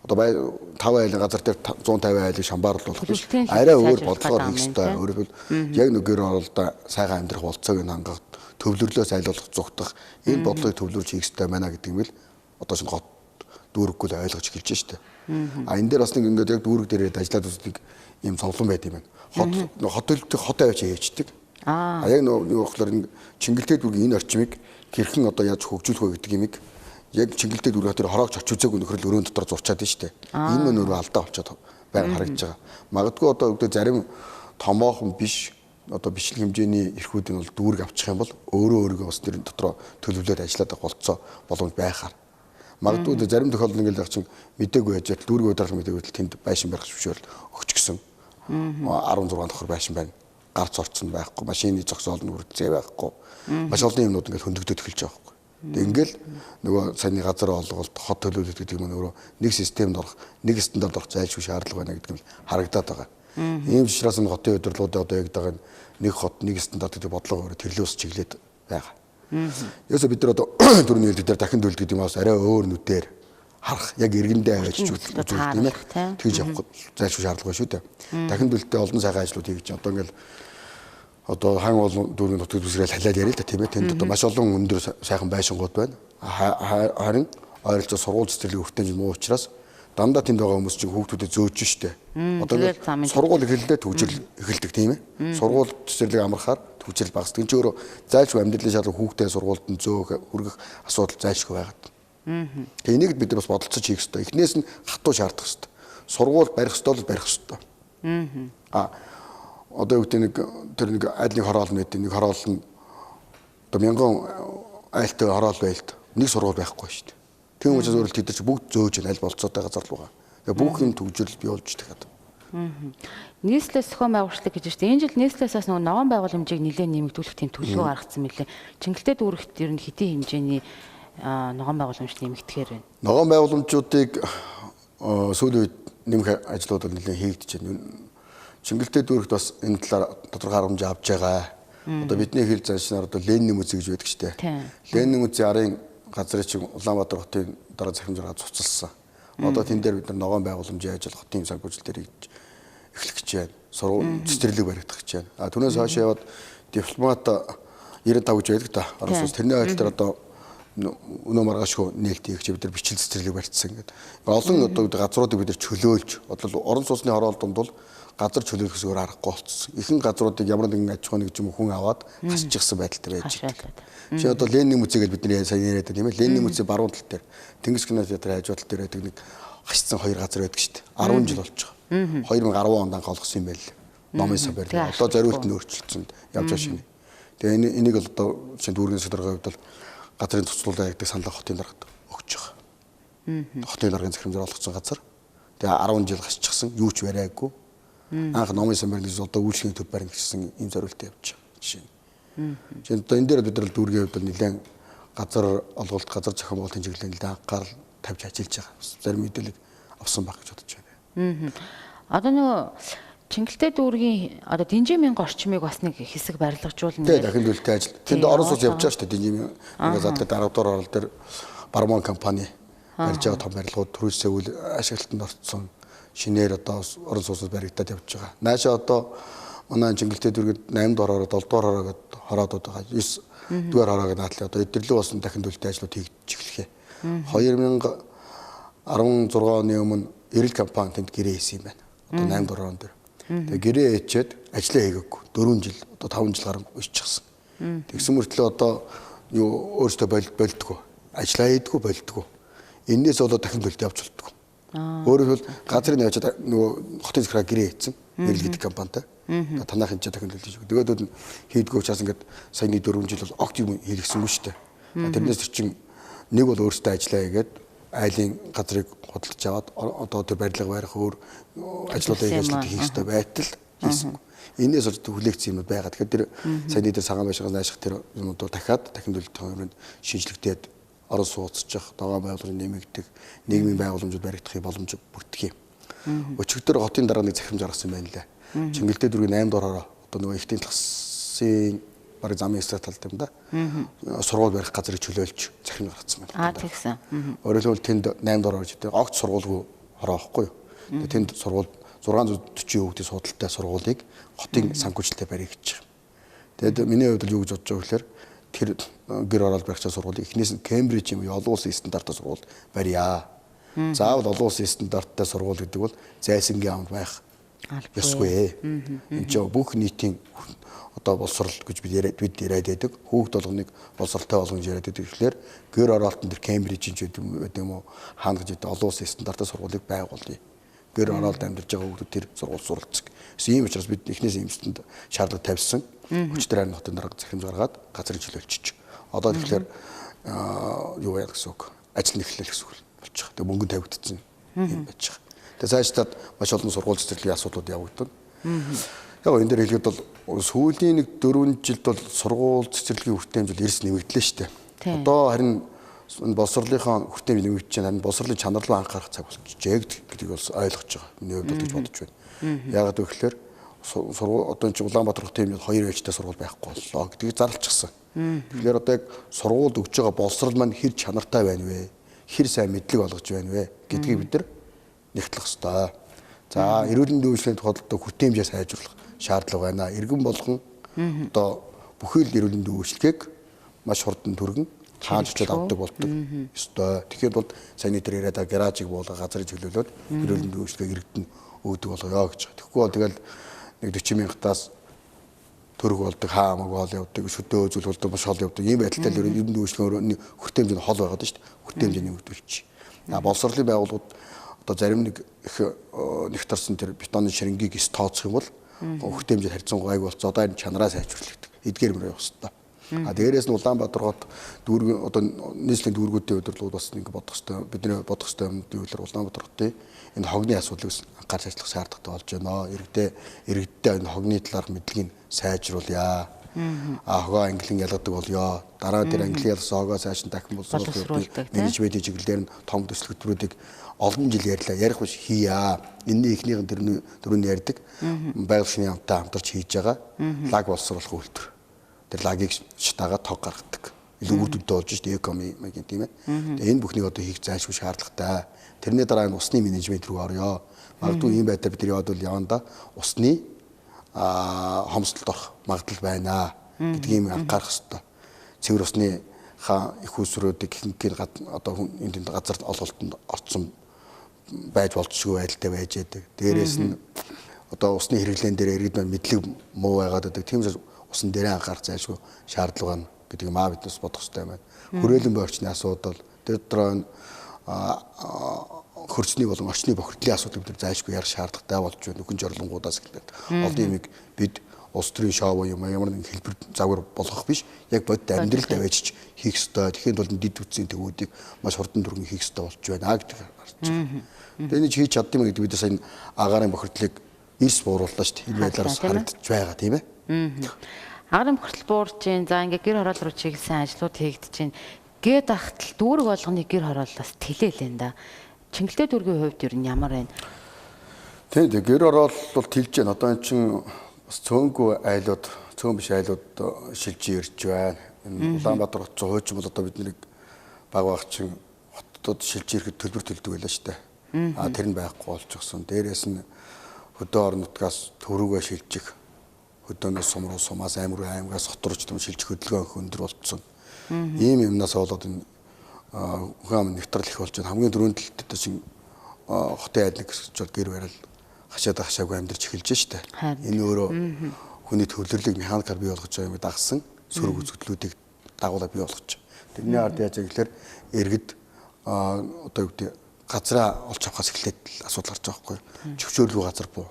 одоо 5 айлын газар дээр 150 айлыг шамбааруулах биш. Арай өөр бодлогоор хийх ёстой. Өөрөөр хэлбэл яг нэг гэр ороолдоо сайхан амьдрах болцоог нь хангах, төвлөрлөөс айлуулах, зүгтах энэ бодлогыг төвлөрүүлж хийх ёстой байна гэдэг юм л одоо шин гот дүүрэггүй л ойлгож эхэлж штэ. Энэ дээр бас нэг ингээд яг дүүрэг дээр ажиллаад үздэг юм цовлон байд юм байна. Хот төлөлтөд хот авч хийждэг. Яг нөгөө болохоор Чингэлтэй дүүргийн энэ орчмыг хэрхэн одоо яаж хөгжүүлэх вэ гэдэг юмыг яг Чингэлтэй дүүрэг тэр хороогч очиж үзээгүй нөхрөл өрөөнд дотор зурчаад байна шүү дээ. Энэ мөн өөрөө алдаа болчиход байнга харагдаж байгаа. Магадгүй одоо зарим томоохон биш одоо бичлэг хэмжээний эрхүүдийн бол дүүрэг авчих юм бол өөрөө бас тэр дотор төлөвлөлөөд ажиллаад болцоо боломж байхаар. Магадгүй зарим тохиолдолд ингээл яг чинь мдээгүй байж дүүрэг удирдлага мдээгүй тэнд байшин барих зөвшөөрөл өгч гисэн. 16 давхар байшин байна. Гарц орцсон байхгүй, машины зогсоолны хүрэлцээ байхгүй. Маш олон юмнууд ингээл хөндөгдөд эхэлж байгаа байхгүй. Ингээл нөгөө саяны газар олголт хот төлөвлөлт гэдэг юм өөрөө нэг системд орох, нэг стандарт орох зайлшгүй шаардлага байна гэдэг нь харагдаад байгаа. Ийм учраас энэ хотын удирдлагуудад одоо яг дагаа нэг хот нэг стандарт гэдэг бодлого өөрөө тэрлээс чиглээд байгаа. Ерөөсө бид нар одоо төрний хэлдэг дээр дахин төлөлт гэдэг юм бас арай өөр нүдээр харах, яг иргэндээ авчиж үзүүлэх тийм ээ. Тэгж явах зайлшгүй шаардлага шүү дээ. Дахин төлөлтөд олон сайхан ажлууд хийж одоо ингээл одоо хаан болон дүүргийн нутаг дэвсгэрэл халиад ярил л да тийм ээ. Тэнд одоо маш олон өндөр сайхан байшингууд байна. Харин ойролцоо сургууль цэцэрлэгийн хүртээмж муу учраас дандаа тэнд байгаа хүмүүс чинь хүүхдүүдэд зөөж штэ. Одоо сургууль эхэллээ төвжирэл эхэлдэг тийм ээ. Сургууль цэцэрлэг амархаар төвжирэл багасдаг. Энд ч өөрөө зайлшгүй амьдралын шалгал хүүхдээ сургуульд нь зөөх хүргэх асуудал зайлшгүй байгаад. Тэгээ энийг бид бас бодолцож хийх хэрэгтэй. Эхнээс нь хатуу шаардах хэрэгтэй. Сургууль барих ёстой л барих ёстой. Одоо юу гэдэг нэг айлын хороол нэг хороол нь одоо 1000 айлтай хороол байлт нэг сургууль байхгүй шүү дээ. Тийм учраас өөрөлд тэд нар бүгд зөөж байна аль болцоотой газар руугаа. Тэгээ бүх юм төвжирэл бий болж байгаа. Нийслэлээс зохион байгуулалт гэж байна шүү дээ. Энэ жил нийслэлээс нөгөө ногоон байгууламжийг нэлээд нэмэгдүүлэх тийм төлөв гаргацсан мэлээ. Чингэлтэй дүүрэгт ер нь хэдийн хэмжээний ногоон байгууламж нэмэгдэхээр байна. Ногоон байгууламжуудыг сүүлийн үед нэмэх ажлууд бол нэлээд хийгдэж байна. Чингэлтэй дүүрэгт бас энэ талаар тодорхой харамж авч байгаа. Одоо бидний хэл заншнаар одоо Ленин музей гэж байдаг шүү дээ. Ленин музей арын газрыг чинь Улаанбаатар хотын дараа захимж гараад цуцалсан. Одоо тэн дээр бид нар ногоон байгууламжийн ажил хотын санхүүжилт дээр эхлэх гэж байна. Сургууль цэцэрлэг баригдах гэж байна. Түүнээс хойш яваад дипломат 95 гэж байдаг та. Орос улс тэрний ойл дээр одоо өнөө маргаашгүй нээлт хийх бид нар бичил цэцэрлэг барьцсан гэдэг. Олон одоо газруудыг бид нар чөлөөлж одоо орон сууцны хороолтонд бол газар чөлөөлөх зүгээр аргагүй болцсон. Ихэнх газруудыг ямар нэгэн аж ахуйн нэг юм хүн аваад хасчихсан байдалтай байж байгаа. Чи одоо Ленин музей гэж бидний сайн яриад тийм ээ. Ленин музей баруун тал дээр Тэнгис кинотеатрын хажуу тал дээр байдаг нэг хасцсан хоёр газар байдаг шүү дээ. 10 жил болж байгаа. 2010 онд анх олгосон юм байл. Номын сан барил. Одоо зориулт нь өөрчлөгдсөн явж байгаа шинэ. Тэгээ энийг бол одоо чинь дүүргийн судалгааны хувьд бол газрын цуцлуулаа гэдэг санал хотын даргад өгч байгаа. Хотын даргын захирамжаар олгосон газар. Тэгээ 10 жил хасчихсан. Юу ч бариаггүй. Анх номын сан барил одоо үйлчлэгийн төв барина гэсэн ийм зориултаа явж байгаа жишээ нь. Жишээ нь одоо энэ дээр бид нар дүүргийн хувьд нэлээд газар олголт, газар зохион байгуулалтын чиглэлээр нэлээд анхаарал тавьж ажиллаж байгаа. Зарим мэдээлэл авсан баг гэж бодож байна. Одоо нөгөө Чингэлтэй дүүргийн одоо Динжимийн орчмыг бас нэг хэсэг барилгажуулна. Тэгээ дахин төлөлтөй ажил. Тэнд орон сууц явж байгаа шүү дээ. Динжимийн газар дээр 10 дугаар орол дээр Бармон компани барьж байгаа том барилгууд түрүүлсээ үл ашиглалтанд орцсон. Шинээр одоо орон сууцд баригдаад явж байгаа. Наашаа одоо манай Чингэлтэй дүүргэд 8 дугаар ороо 7 дугаар ороо гэдээ хороодод байгаа. 9 дугаар ороо гэдэг наадлаа одоо эдэрлэг болсон дахин төлөлтөй ажлууд хийгдэж эхлэхээ. 2016 оны өмнө Эрэл компани тэнд гэрээ хийсэн юм байна. Одоо 8 дугаар орон дээр. Тэгээ гэрээ хийчихэд ажиллаа хийгээгүй. 4 жил одоо 5 жил гарan уйчихсан. Тэгсэн мөртлөө одоо юу өөртөө болдгоо. Ажиллаа хийдгүү болдгоо. Эннээс болоод дахин төлөлт явж болдгоо. Өөрөөр хэлбэл газрын яваад нөгөө хотын захираа гэрээ хийсэн. Эрэл гэдэг компанитай. Танах хэмжээ дахин төлөлт хийж. Тэгээд хийдгүү учраас ингээд саяны 4 жил бол огт юм хийлгэсэнгүй шүү дээ. Тэрнээс чинь нэг бол өөртөө ажиллаа хийгээд айлын газрыг худалдаж аваад одоо тэр барилга барих өөр ажлуудыг хийх хэрэгтэй байтал хийсэн. Энээс бол хүлээгдсэн юмуд байгаа. Тэгэхээр тэр саяны дээр цагаан байшингаас нааших тэр юмудаа дахиад дахин төлөлтийн хувьд шинжлэхдээ орон сууцчих, ногоон байгууламж нэмэгдэх, нийгмийн байгууламжууд баригдахын боломж бүрдэх юм. Өчигдөр хотын дараа нэг захирамж гаргасан байна лээ. Чингэлтэй дүүргийн 8 дугаараа одоо нөгөө ихтийн тагсын бараг замын эсрэг талд юм да. Сургууль барих газрыг чөлөөлж захирам гаргацсан байна. Тэгсэн. Өөрөөр хэлбэл тэнд 8 дугаар орж идэг. Огт сургуулгүй хороо байхгүй юу. Тэнд сургууль 640 хүүхдийн судалтай сургуулийг хотын санхүүжилтээр барих гэж байгаа. Тэгэд миний хувьд юу гэж бодож байгаа гэхээр тэр гэр орол барих сургуулийг эхнээс нь Кембриж юм уу олон улсын стандарттай сургууль барья. Заавал олон улсын стандарттай сургууль гэдэг бол зайсангийн амд байх ёсгүй. Энд чинь бүх нийтийн одоо боловсрол гэж бид яриад байдаг. Хүүхд болгоныг боловсролтой болгож яриад байдаг. Тэгэхээр гэр ороолтон дээр Кембрижийн ч гэдэг юм уу хаана гэж гэдэг олон улсын стандарттай сургуулийг байгуулъя. Гэр ороолд амьдарч байгаа хүүхдүүд тэр сургууль суралцдаг. Ийм учраас бид эхнээс юмсанд шаардлага тавьсан. Өчтөр харин хотын дарга захирамж гаргаад газрыг чөлөөлчих. Одоо тэгэхээр юу яа гэсэн үг? Ажил нэхлэл гэсэн үг болж байгаа. Тэгээ мөнгө тавигдсан юм байж байгаа. Тэгээ цаашдаа маш олон сургууль цэцэрлэгийн асуудлууд явагдана. Яг энэ дээр хэлэхэд бол сүүлийн нэг 4 жилд бол сургууль цэцэрлэгийн хүртээмжил эрс нэмэгдлээ шүү дээ. Одоо харин боловсролынхаа хүртээмж нэмэгдэж байна. Харин боловсролын чанар руу анхаарах цаг болчихжээ гэдгийг бол ойлгож байгаа. Миний хувьд гэж бодож байна. Яагаад гэвэл сургууль одоо энэ Улаанбаатар хотын 2 ээлжтэй сургууль байхгүй боллоо гэдгийг зарлчихсан. Тэгэхээр одоо яг сургуульд өгж байгаа боловсрол маань хэр чанартай байна вэ? Хэр сайн мэдлэг олгож байна вэ гэдгийг бид нар нэгтлэх ёстой. За, эрүүл мэндийн үйлчлэлийн тухайд хүртээмжээ сайжруулах шаардлага байна. Иргэн болгон одоо бүхэл эрүүл мэндийн үйлчлэгийг маш хурдан түргэн хааж очиод авдаг болдог. Ёстой. Тэгэхээр бол саяны тэр яриад гаражийг буулга газрыг чиглүүлээд эрүүл мэндийн үйлчлэгийг иргэдэд өгдөг болгоё гэж. Тэгэхгүй бол тэгэл нэг 40 мянгатаас төрөг болдог, хаамаг бол явдаг, шөдөө үзүүл болдог, маш хол явдаг. Ийм байдалтай л ерөнхийдөө үйлчлэгийн хүртээмж нь хол байгаад шүү дээ. Хүртээмжийн нэмэгдүүлчих. Боловсролын байгууллагууд одоо зарим нэг их нэгтарсан тэр бетонны ширэнгийг эс тооцох юм бол хүртээмжийн харьцангуй айг болцоо одоо энэ чанараа сайжруулдаг. Эдгээр мөр явах хэрэгтэй. Дээрээс нь Улаанбаатар хот дүүрэг одоо нийслэлийн дүүргүүдийн удирдлагууд бас ингэ бодох хэрэгтэй. Бидний бодох хэрэгтэй юмнуудын үйлээр Улаанбаатар хотын энэ хогны асуудлыг анхаарч ажиллах шаардлагатай болж байна. Иргэдтэй энэ хогны талаарх мэдлэгийг сайжруулъя. Хогоо ангилан ялгадаг болёо. Дараа нь тэр ангилан ялгасан хогоо сайшин дахин боловсруулах менежментийн чиглэлээр нь том төсөл хөтөлбөрүүдийг олон жил ярьлаа. Ярих биш хийя. Энэний эхнийхэн дөрөвний ярьдаг. Байгаль орчны яамтай хамтарч хийж байгаа лаг боловсруулах үйлдвэр. Тэр лагийг шатаагаад тог гаргадаг. Илүү үр дүнтэй болж шүү дээ экомигийн тийм ээ. Тэгээ энэ бүхнийг одоо хийх зайлшгүй шаардлагатай. Тэрний дараа нь усны менежмент рүү орё. Магадгүй ийм байдлаар бид нар яваад бол яванда усны хомсдолд орох магадлал байна гэдгийг анхаарах хэрэгтэй. Цэвэр усны их усруудыг ихэнх одоо энэ газарт олголтод орцсон байж болцсогүй байдалтай байж байдаг. Дээрээс нь одоо усны хэрэглэн дээр иргэд мэдлэг муу байгаад байдаг. Тиймээс усан дээрээ анхаарах зайлшгүй шаардлага байна гэдэг маа биднес бодох хэрэгтэй байна. Хүрээлэн буй орчны асуудал, тэр дараа хөрчний болон орчны бохирдлын асуудал бид зайлшгүй ярих шаардлагатай болж байна. Нүхэн жорлонгуудаас эхлээд олон юмыг бид улс төрийн шоу юм ямар нэгэн хэлбэр загвар болгох биш. Яг бодит амьдралд авчиж хийх ёстой. Тэгэхэд бол дид үтсийн төвүүдийг маш хурдан түргэн хийх ёстой болж байна гэдэг харж байна. Тэгээ энэ хийж чаддсан юм гэдэг бид сая агаарын бохирдлыг эрс буурууллаа шүү дээ. Энэ байдлаараас харагдаж байгаа тийм ээ. Агаарын бохирдол буурч जैन. За ингээ гэр хороол руу чиглэсэн ажлууд хийгдэж байна. Гээд ахтал дүүрэг болгоны гэр хорооллоос тэлээлэн да. Чингэлтэй дүүргийн хувьд ер нь ямар байна? Тийм гэр хороол бол тэлж байна. Одоо эн чинь бас цөөнгүй айлууд, цөөн биш айлууд шилж ирж байна. Энэ Улаанбаатар хот хуучин бол одоо бид нэг багчин хотод шилж ирэхэд төлбөр төлдөг байлаа шүү дээ. Тэр нь байхгүй болчихсон. Дээрээс нь хөдөө орон нутгаас төрөөгөө шилжих, хөдөөнөөс сум руу сумаас аймаг руу аймагаас хот руу ч юм шилжих хөдөлгөөн өндөр болцсон. Ийм юмнаас болоод энэ хүн нэгтрэл их болж байна. Хамгийн дөрөв талд чинь хотын айдлаг гэж гэр барил хашаад хашаагүй амьдарч эхэлж штэ. Энэ өөрөө хүний төвлөрлөгийг механикаар бий болгож байгаа юм дагсан сөрөг үзэгдлүүдийг дагуулаад бий болгож. Тэрний ард яаж гэхээр иргэд одоо юу гэдэг газраа олж авахаас эхлээд асуудал гарч байгаа байхгүй. Зөвшөөрлгүй газар буу.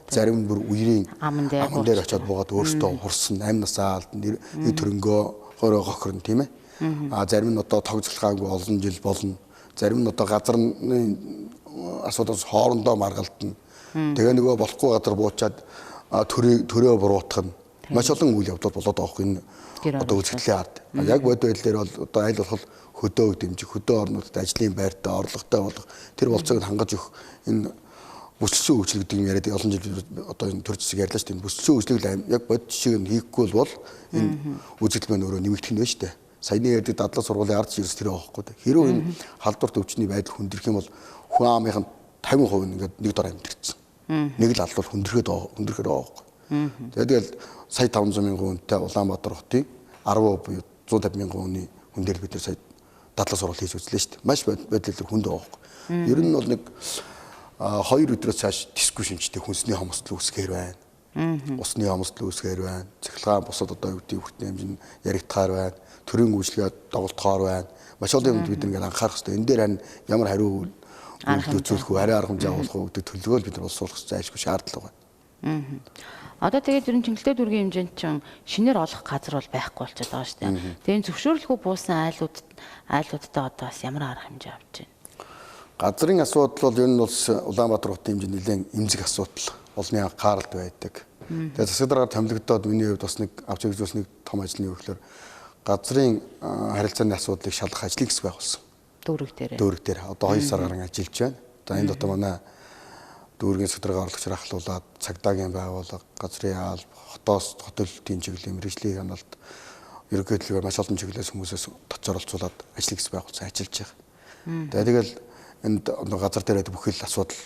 Зарим нь бүр үерийн аман дээр очиод буугаад өөртөө хурсан 8 насаа алдан нэг төрөнгөө хороо гохорн тийм ээ. Зарим нь одоо тогцолгоонгүй олон жил болно. Зарим нь одоо газрын асуудалс хоорондоо маргалтна. Тэгээ нөгөө болохгүй газар буучаад төрөө буруутгах нь маш олон үйл явдал болоод байгаа юм. Одоо үзэгдлийн ард. Яг бод байдлаар бол одоо айл болох хөдөөг дэмжих, хөдөө орнуудад ажлын байртай орлоготой болох тэр болцоог хангаж өгөх энэ бүсэлсэн үйлчлэг гэдэг юм яриад олон жил одоо энэ төр зэсэг ярьлаа шүү дээ. Бүсэлсэн үйлчлэг яг бод жишээг нь хийхгүй бол энэ үзэгдэл маань өөрөө нэмэгдэх нь байна шүү дээ. Саяны ярьдаг дадлаг сургуулийн ард жирс тэр байхгүй. Хэрвээ энэ халдварт өвчний байдал хүндрэх юм бол хүн амынх нь 50% ингээд нэг дор амьдрчихсан. Нэг л албал хүндрэхэд байгаа байхгүй. Тэгээд сая 500 мянган хүнтэй Улаанбаатар хотын 10% буюу 150 мянган хүний хүн дээр бид нар сая дадлаг сургалт хийж үзлээ шүү дээ. Маш байдлаар хүнд байгаа байхгүй. Ер нь бол нэг 2 өдрөөс цааш дискушнчтэй хүнсний хомсдол үүсгээр байна. Усны хомсдол үүсгээр байна. Цахилгаан бусад одоо юу гэдэг хүртэн хэмжин яригдахаар байна. Төрийн үйлчлэгээ доголдохоор байна. Маш олон юмд бид ингээд анхаарах хэрэгтэй. Энэ дээр харин ямар хариу үзүүлэх үү, арай арга хэмжээ авах уу гэдэг төлөвлөгөөл бид нар боловсруулах зайлшгүй шаардлага байна. Одоо тэгээд ер нь Чингэлтэй дүүргийн хэмжээнд чинь шинээр олох газар бол байхгүй болчиход байгаа шүү дээ. Тэгээд зөвшөөрлөхгүй буусан айлуудтай одоо бас ямар арга хэмжээ авч байна? Газрын асуудал бол ер нь бол Улаанбаатар хотын хэмжээнд нэлээд эмзэг асуудал. Олны анхааралд байдаг. Тэгээд засаг дараагаар томилогдоод миний хувьд бас нэг авч үзүүлсэн нэг том ажлын өгөхлөөр газрын харилцааны асуудлыг шалгах ажлын хэсэг байх болсон. Дүүрэг дээр одоо 2 сар гарan ажиллаж байна. За энэ дотор манай дүүргийн судалгаа орлогч ахлуулаад цагдаагийн байгууллага, газрын алба, хотоос хотөлтийн чиглэлийн мэргэжлийн хяналт ерөнхийдөө маш олон чиглэлээс хүмүүсээс тоцоор олцуулаад ажлын хэсэг байгуулсан ажиллаж байгаа. Тэгээд тэгэл энд газар дээр бүхэл асуудал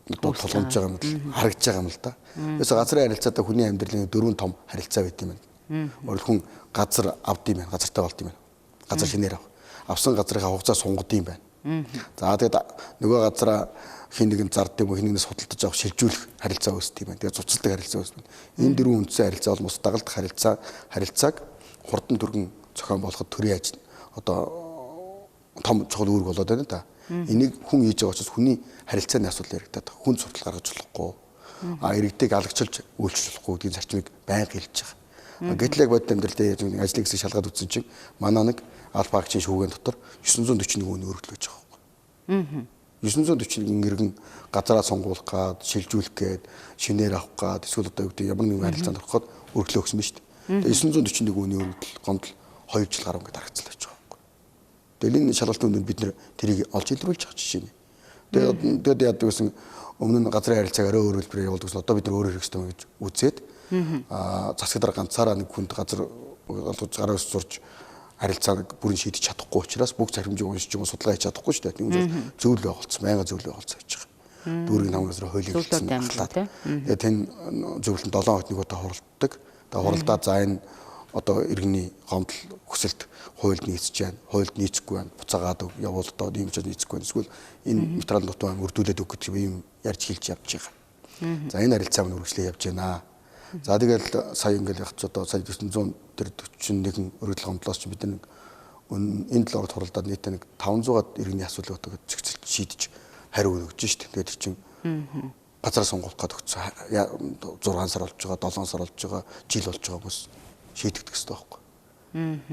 одоо тулгамж байгаа юм л харагдж байгаа юм л да. Тэрээс газрын харилцаатай хүний амьдралын дөрвөн том харилцаа байт юм байна. Өөрөлд хүн газар авд юм байна, газартай болд юм байна. Газар шинээр авсан газрынхаа хугацаа сунгад юм байна. За тэгээд нөгөө газараа хин нэгэн зарддаг юм, хин нэгнээс худалдаж авах шилжүүлэх харилцаа үүсдэг юм байна. Тэгээд цуцалдаг харилцаа үүсдэг. Энэ дөрвөн үндсэн харилцаа бол бус дагалдах харилцааг хурдан түргэн зохион болгоход төрийн ажил одоо том чухал үүрэг болоод байна да. Энийг хүн хийж байгаа учраас хүний харилцааны асуудал яригдаад байгаа. Хүн суртал гаргаж болохгүй. Иргэдийг алагчилж үйлчлүүлэхгүй гэдгийг зарчмыг байнга хэлж байгаа. Гэтэл яг бодит амьдралдаа ажлын хэсэг шалгаад үзсэн чинь манай нэг албаагчийн шүүгэн дотор 941 хүн өргөлөөж байгаа. 941 иргэн газараа сонгуулах гад, шилжүүлэх гээд, шинээр авах гад, эсвэл одоо юу гэдэг ямар нэгэн харилцаанд ороход өргөлөө өгсөн биз дээ. Тэгээ 941 хүний өргөдөл гомдол 2 жил гаруй ингээд харагдсан л байж байгаа. Тэгээд энэ шалгалтын үнд бид нэр тэрийг олж илрүүлж байгаа жишээ нь. Тэгээд яадаг гэсэн өмнө нь газрын харилцааг арай өөр хэлбэрээр явуулдаг гэсэн одоо бид нар өөр хэрэгстэй гэж үзээд засаг дараа ганцаараа нэг хүнд газар гараас зурж харилцааг бүрэн шийдэж чадахгүй учраас бүх зархимжийг уншиж юм судалгаа хийж чадахгүй шүү дээ. Тийм зөвлөл байгуулсан, байнга зөвлөл байгуулсан гэж байгаа. Дүүргийн намгасраа хуулийг хэлсэн ахлаад. Тэгээд энэ зөвлөлд 7 хоног нэг удаа хуралддаг. Тэгээд хуралдаа за энэ одоо иргэний гомдол хүсэлт хуульд нийцэж байна. Хуульд нийцэхгүй байна. Буцаагаад явуулдаа ийм ч нийцэхгүй байна. Эсвэл энэ материал нутгаа өрдүүлээд өгөх гэж ийм ярьж хэлж явж байгаа. За энэ харилцааг нь үргэлжлээ явж байна. За тэгэл сая ингээл яг ч одоо сая 941 өргөдөл гомдлоос ч бид нэг энэ 7 хоногт хуралдаад нийтээ нэг 500-аад иргэний асуудал одоо зэгцэлж шийдэж хариу өгч шít. Тэгээд чинь газар сонгуулах гээд өгсөн 6 сар болж байгаа, 7 сар болж байгаа, жил болж байгаа хүмүүс шийдэгдэх хэрэгтэй байхгүй.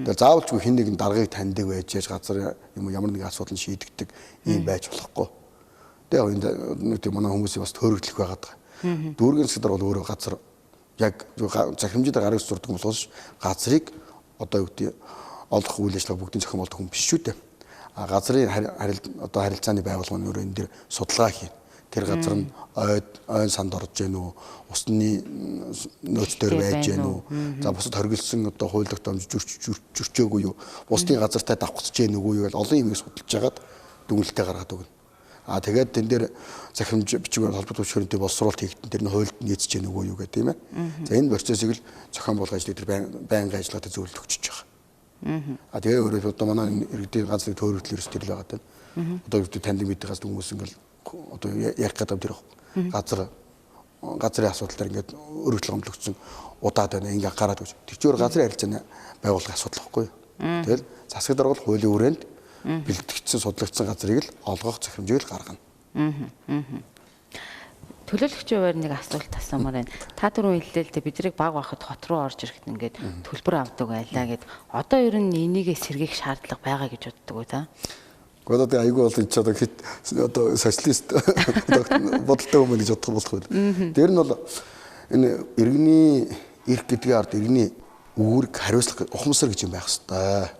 Тэгээд заавалчгүй хин нэгэн даргаыг таньдаг байж газар юм ямар нэгэн асуудал нь шийдэгдэг юм байж болохгүй. Тэгээд энэ манай хүмүүсийн бас төөрөгдлөх байгаад байгаа. Дүүргийн засаг бол өөрөө газар яг захимжид гаргаж зурдаг болохоос газрыг одоо юу гэдэг олох үйл ажиллагаа бүгдийн зохион болдог хүн биш шүү дээ. Газрын одоо харилцааны байгууллагын өөрөө энэ дэр судалгаа хийн. Тэр газар нь ойн санд орж гэнэ үү? Усны нөөц дээр байж гэнэ үү? За бусад хоригдсан одоо хууль тогтоомж зөрчөөгүй юу? Бусдын газартай давхцаж гэнэ үгүй юу гэж олон юмыг судалж хагаад дүгнэлтээ гаргаад өгнө. Тэгээд тэн дээр захимж бичгээр холбоотой хөшөөрөнтэй боловсруулалт хийгдэн тэр нь хуульд нийцэж гэнэ үгүй юу гэх тийм ээ. За энэ процессыг л зохион болгох ажлыг тэр байнгын ажиллагаатай зөвлөлт өгч байгаа. Тэгээ өөрөө одоо манай иргэдийн ганц нэг төөрөгдөл ерөөс тэр л байгаа тань. Одоо юу таньдаг мэддэг хүмүүс ингээл одоо ярих гэдэг тэр газрын асуудал дээр ингээд өргөдөл гомдлогдсон удаад байна ингээ гараад гэж. Тэр чинь газрын харилцааны байгууллагын асуудал байхгүй юу. Тэгэл засаг дарга хуулийн хүрээнд бэлтгэгдсэн судлагдсан газрыг л олгох захирамжийг л гаргана. Төлөөлөгчийн хувьд нэг асуулт асуумаар байна. Та түрүү хэллээ л дээ бид нарыг баг байхад хот руу орж ирэхэд ингээд төлбөр авдаг байлаа гэд. Одоо ер нь энийгээ сэргиэх шаардлага байгаа гэж боддог уу та? Гэхдээ одоо айгүй бол энэ одоо хит одоо социалист бодолтой хүмүүс гэж бодох болох байл. Тэр нь бол энэ иргэний эрх гэдгийн ард иргэний үүрэг хариуцлага ухамсар гэж юм байх хэвээр.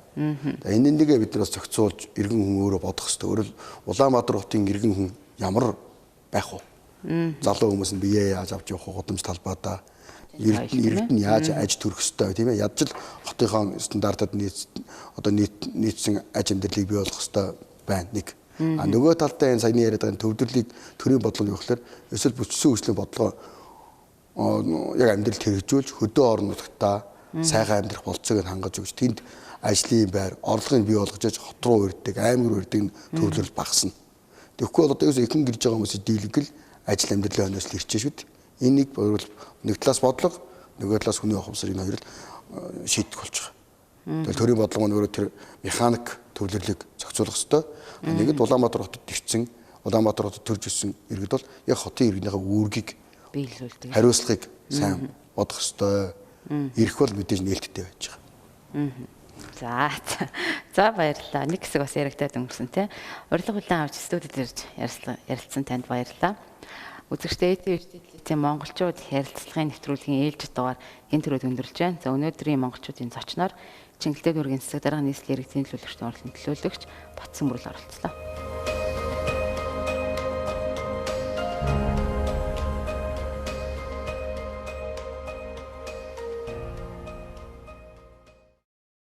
Энэ нэгээ бид нар бас зохицуулж иргэн хүн өөрөө бодох хэвээр. Өөрөөр Улаанбаатар хотын иргэн хүн ямар байх вэ? Залуу хүмүүс нь биеэ яаж авч явах вэ? Гудамж талбайдаа иргэд нь яаж аж төрөх хэвээр тийм ээ? Ядч л хотынхоо стандартад нийцсэн аж амьдралыг бий болгох хэвээр байна нэг. Нөгөө талдаа энэ саяны яриад байгаа төвдөрлийг төрийн бодлого юу гэхээр эсвэл бүтцийн хөгжлийн бодлого яг амьдралд хэрэгжүүлж хөдөө орон нутгатаа сайхан амьдрах болцоог нь хангаж өгч тэнд ажлын байр, орлогыг бий болгож хот руу ирдэг, аймаг руу ирдэг төвлөрөл багасна. Тэгэхгүй бол одоо ихэнх гэрж байгаа хүмүүсийн дийлэнх л ажил амьдралын өнөөс л ирчээ шүү дээ. Энийг нэг талаас бодлого, нөгөө талаас хүний ухамсар энэ хоёр л шийдэх болж байгаа. Тэгэл төрийн бодлого нь өөрөө тэр механик төвлөрлийг зохицуулах ёстой. Нэгэд Улаанбаатар хотод ирсэн, Улаанбаатар хотод төрж ирсэн иргэд бол яг хотын иргэнийхээ үүргийг биелүүлдэг. Хариуцлагыг сайн бодох ёстой. Ирэх бол мэдээж нээлттэй байж байгаа. За баярлалаа. Нэг хэсэг бас яригадад өнгөрсөн тий. Урилга хүлээн авч студид ирж ярилцсан танд баярлалаа. Үзэгчдээ ээлжийн монголчууд ярилцлагын нэвтрүүлгийн ээлжид дугаар энэ төрөд өндөрлж байна. За өнөөдрийн монголчуудын зочноор Чингэлтэй дүүргийн засаг дарга нийслэлийн иргэдийн төлөөлөгчдийн орлон төлөөлөгч Батсан Бүрэл оролцлоо.